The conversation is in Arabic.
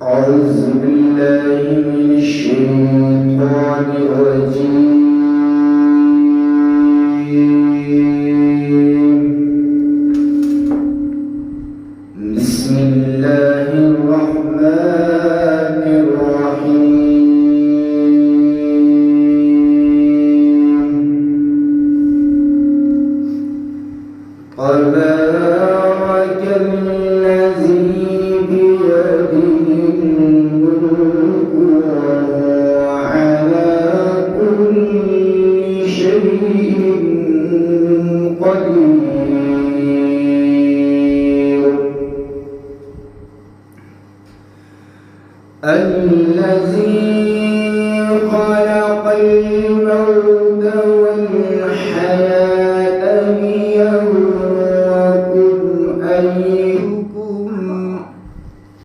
أعوذ بالله من الشيطان الرجيم. بسم الله الرحمن الرحيم. تبارك الذي بيده الملك وهو على كل شيء قدير. الذي خلق الموت